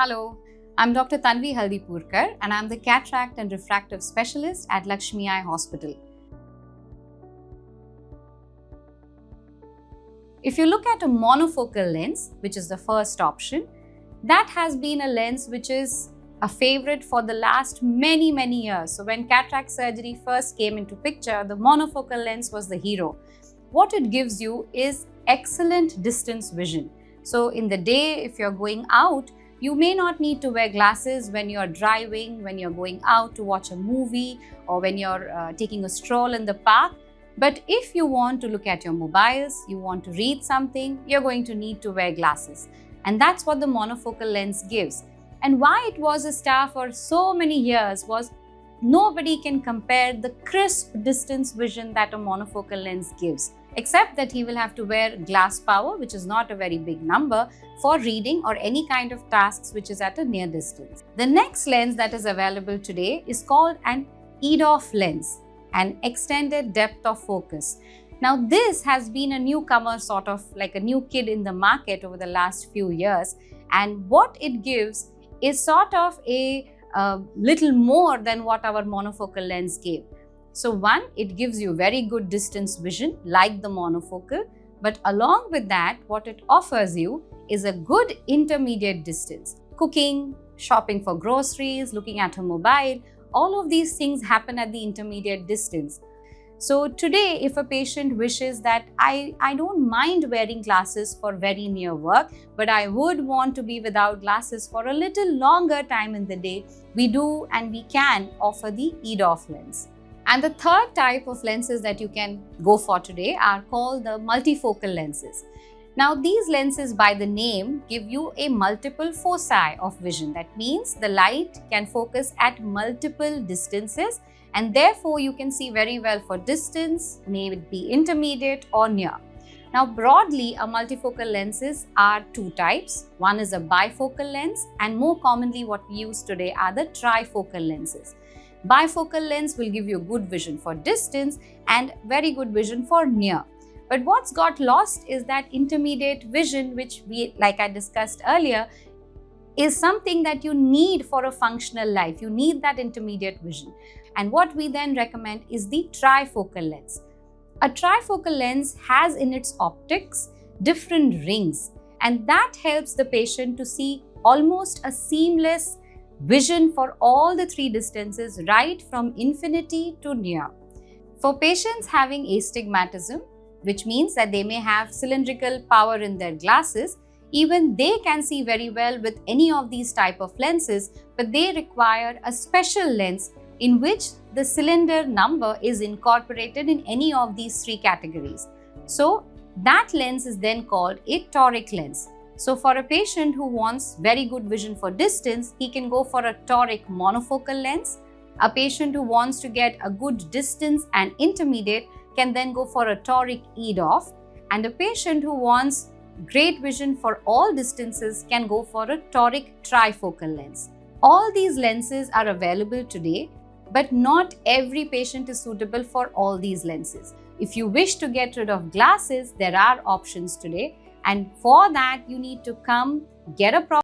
Hello, I'm Dr. Tanvi Haldipurkar and I'm the cataract and refractive specialist at Lakshmi Eye Hospital. If you look at a monofocal lens, which is the first option, that has been a lens which is a favorite for the last many years. So when cataract surgery first came into picture, the monofocal lens was the hero. What it gives you is excellent distance vision. So in the day, if you're going out, you may not need to wear glasses when you're driving, when you're going out to watch a movie, or when you're taking a stroll in the park. But if you want to look at your mobiles, you want to read something, you're going to need to wear glasses. And that's what the monofocal lens gives. And why it was a star for so many years was nobody can compare the crisp distance vision that a monofocal lens gives, except that he will have to wear glass power, which is not a very big number, for reading or any kind of tasks which is at a near distance. The next lens that is available today is called an EDOF lens, an extended depth of focus. Now this has been a newcomer, sort of like a new kid in the market over the last few years, and what it gives is sort of a little more than what our monofocal lens gave. So one, it gives you very good distance vision like the monofocal, but along with that, what it offers you is a good intermediate distance. Cooking, shopping for groceries, looking at a mobile, all of these things happen at the intermediate distance. So today, if a patient wishes that I don't mind wearing glasses for very near work, but I would want to be without glasses for a little longer time in the day, we do and we can offer the EDOF lens. And the third type of lenses that you can go for today are called the multifocal lenses. Now these lenses by the name give you a multiple foci of vision. That means the light can focus at multiple distances and therefore you can see very well for distance, may it be intermediate or near. Now broadly, a multifocal lenses are two types. One is a bifocal lens and more commonly what we use today are the trifocal lenses. Bifocal lens will give you good vision for distance and very good vision for near. But what's got lost is that intermediate vision, which like I discussed earlier, is something that you need for a functional life. You need that intermediate vision. And what we then recommend is the trifocal lens. A trifocal lens has in its optics different rings, and that helps the patient to see almost a seamless vision for all the three distances, right from infinity to near. For patients having astigmatism, which means that they may have cylindrical power in their glasses, even they can see very well with any of these type of lenses, but they require a special lens in which the cylinder number is incorporated in any of these three categories. So that lens is then called a toric lens. So for a patient who wants very good vision for distance, he can go for a toric monofocal lens. A patient who wants to get a good distance and intermediate can then go for a toric EDOF. And a patient who wants great vision for all distances can go for a toric trifocal lens. All these lenses are available today, but not every patient is suitable for all these lenses. If you wish to get rid of glasses, there are options today. And for that, you need to come get a